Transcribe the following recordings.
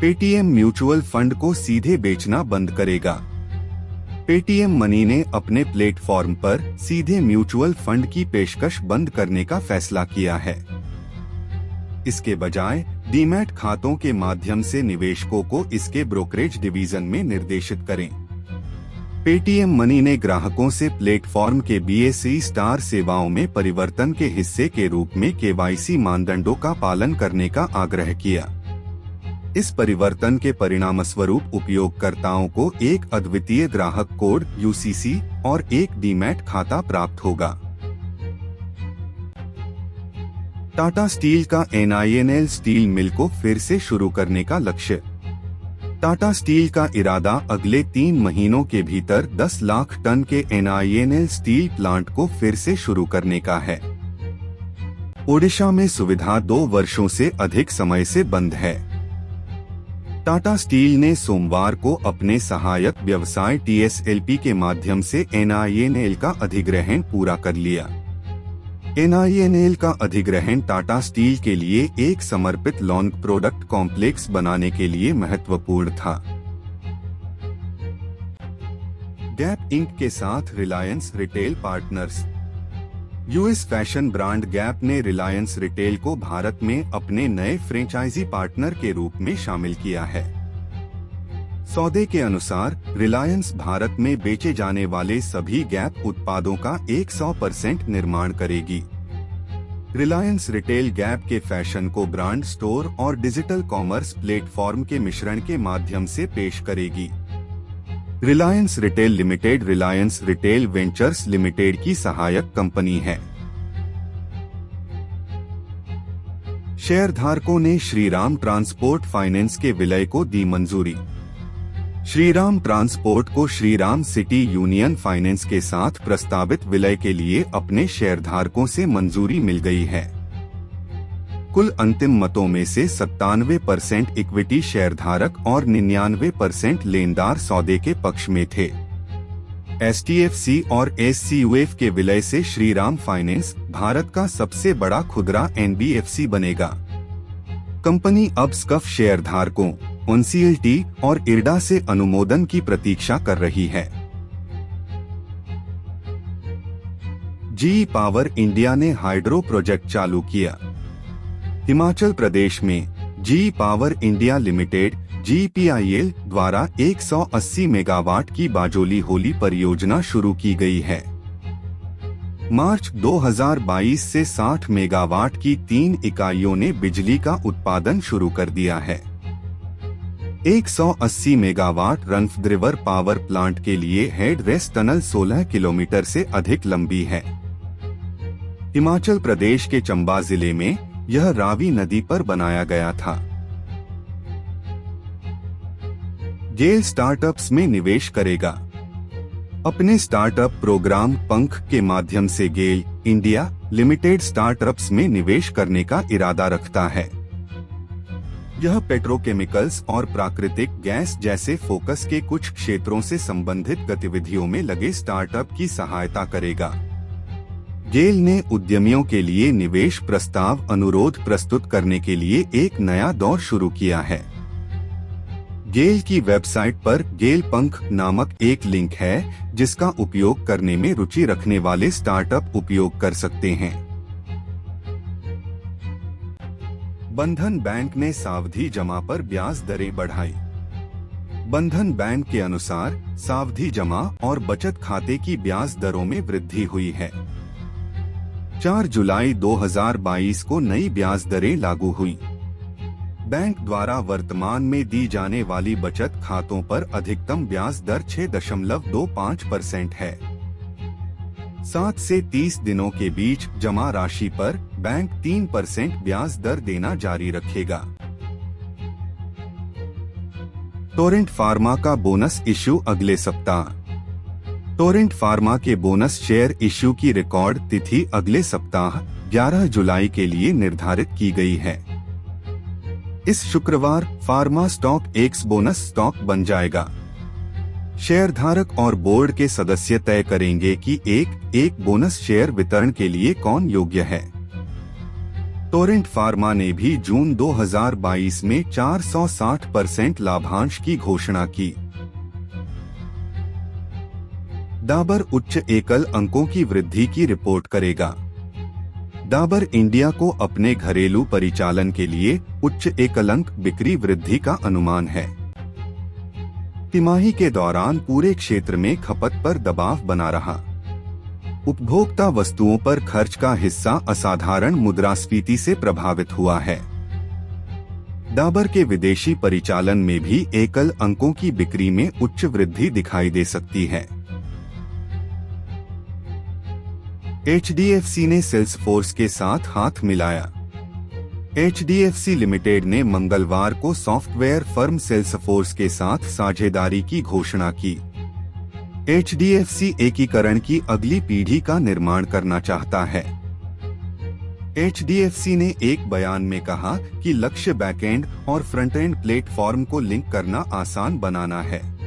Paytm mutual fund को सीधे बेचना बंद करेगा। पेटीएम मनी ने अपने प्लेटफॉर्म पर सीधे म्यूचुअल फंड की पेशकश बंद करने का फैसला किया है। इसके बजाय डीमैट खातों के माध्यम से निवेशकों को इसके ब्रोकरेज डिवीजन में निर्देशित करें। पेटीएम मनी ने ग्राहकों से प्लेटफॉर्म के BSE स्टार सेवाओं में परिवर्तन के हिस्से के रूप में KYC मानदंडों का पालन करने का आग्रह किया। इस परिवर्तन के परिणामस्वरूप उपयोगकर्ताओं को एक अद्वितीय ग्राहक कोड UCC और एक डीमैट खाता प्राप्त होगा। टाटा स्टील का NINL स्टील मिल को फिर से शुरू करने का लक्ष्य। टाटा स्टील का इरादा अगले 3 महीनों के भीतर 10 लाख टन के NINL स्टील प्लांट को फिर से शुरू करने का है। ओडिशा में सुविधा 2 वर्षों से अधिक समय से बंद है। टाटा स्टील ने सोमवार को अपने सहायक व्यवसाय TSLP के माध्यम से NINL का अधिग्रहण पूरा कर लिया। NINL का अधिग्रहण टाटा स्टील के लिए एक समर्पित लॉन्ग प्रोडक्ट कॉम्प्लेक्स बनाने के लिए महत्वपूर्ण था। गैप इंक के साथ Reliance retail partners. US fashion brand gap ने रिलायंस रिटेल को भारत में अपने नए फ्रेंचाइजी पार्टनर के रूप में शामिल किया है। सौदे के अनुसार रिलायंस भारत में बेचे जाने वाले सभी गैप उत्पादों का 100% निर्माण करेगी। रिलायंस रिटेल गैप के फैशन को ब्रांड स्टोर और डिजिटल कॉमर्स प्लेटफॉर्म के मिश्रण के माध्यम से पेश करेगी। Reliance retail limited Reliance retail ventures limited की सहायक कंपनी है। शेयरधारकों ने श्रीराम ट्रांसपोर्ट फाइनेंस के विलय को दी मंजूरी। श्रीराम ट्रांसपोर्ट को श्रीराम सिटी यूनियन फाइनेंस के साथ प्रस्तावित विलय के लिए अपने शेयरधारकों से मंजूरी मिल गई है। कुल अंतिम मतों में से 97% इक्विटी शेयरधारक और 99% लेनदार सौदे के पक्ष में थे। STFC और SCUF के विलय से श्रीराम फाइनेंस भारत का सबसे बड़ा खुदरा NBFC बनेगा। कंपनी अब स्कफ शेयरधारकों NCLT और IRDA से अनुमोदन की प्रतीक्षा कर रही है। GE पावर इंडिया ने हाइड्रो प्रोजेक्ट चालू किया। हिमाचल प्रदेश में GE power India limited GPIL द्वारा 180 मेगावाट की बाजोली होली परियोजना शुरू की गई है। मार्च 2022 से 60 मेगावाट की 3 इकाइयों ने बिजली का उत्पादन शुरू कर दिया है। 180 मेगावाट रनफद्रिवर पावर प्लांट के लिए हेड रेस्ट टनल 16 किलोमीटर से अधिक लंबी है। हिमाचल प्रदेश के चंबा जिले में यह रावी नदी पर बनाया गया था। गेल स्टार्टअप्स में निवेश करेगा। अपने स्टार्टअप प्रोग्राम पंख के माध्यम से गेल इंडिया लिमिटेड स्टार्टअप्स में निवेश करने का इरादा रखता है। यह पेट्रोकेमिकल्स और प्राकृतिक गैस जैसे फोकस के कुछ क्षेत्रों से संबंधित गतिविधियों में लगे स्टार्टअप की सहायता करेगा। गेल ने उद्यमियों के लिए निवेश प्रस्ताव अनुरोध प्रस्तुत करने के लिए एक नया दौर शुरू किया है। गेल की वेबसाइट पर गेल पंख नामक एक लिंक है जिसका उपयोग करने में रुचि रखने वाले स्टार्टअप उपयोग कर सकते हैं। बंधन बैंक ने सावधि जमा पर ब्याज दरें बढ़ाई। बंधन बैंक के अनुसार सावधि जमा और बचत खाते की ब्याज दरों में वृद्धि हुई है। 4 जुलाई 2022 को नई ब्याज दरें लागू हुई। बैंक द्वारा वर्तमान में दी जाने वाली बचत खातों पर अधिकतम ब्याज दर 6.25% है। 7 से 30 दिनों के बीच जमा राशि पर बैंक 3% ब्याज दर देना जारी रखेगा। टोरेंट फार्मा का बोनस इश्यू अगले सप्ताह। टोरेंट फार्मा के बोनस शेयर इश्यू की रिकॉर्ड तिथि अगले सप्ताह 11 जुलाई के लिए निर्धारित की गई है। इस शुक्रवार pharma stock x bonus stock बन जाएगा। शेयरधारक और बोर्ड के सदस्य तय करेंगे कि एक बोनस शेयर वितरण के लिए कौन योग्य है। टोरेंट फार्मा ने भी जून 2022 में 460% लाभांश की घोषणा की। डाबर उच्च एकल अंकों की वृद्धि की रिपोर्ट करेगा। डाबर इंडिया को अपने घरेलू परिचालन के लिए उच्च एकल अंक बिक्री वृद्धि का अनुमान है। तिमाही के दौरान पूरे क्षेत्र में खपत पर दबाव बना रहा। उपभोक्ता वस्तुओं पर खर्च का हिस्सा असाधारण मुद्रास्फीति से प्रभावित हुआ है। डाबर के विदेशी परिचालन में भी एकल अंकों की बिक्री में उच्च वृद्धि दिखाई दे सकती है। HDFC ने सेल्सफोर्स के साथ हाथ मिलाया। HDFC लिमिटेड ने मंगलवार को सॉफ्टवेयर फर्म सेल्सफोर्स के साथ साझेदारी की घोषणा की। HDFC एकीकरण की अगली पीढ़ी का निर्माण करना चाहता है। HDFC ने एक बयान में कहा कि लक्ष्य बैकएंड और फ्रंटएंड प्लेटफॉर्म को लिंक करना आसान बनाना है।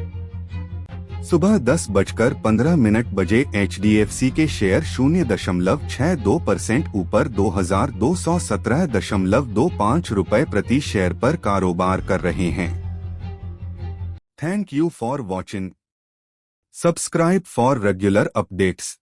सुबह 10:15 बजे HDFC के शेयर 0.62% ऊपर 2217.25 रुपए प्रति शेयर पर कारोबार कर रहे हैं। Thank you for watching. Subscribe for regular updates.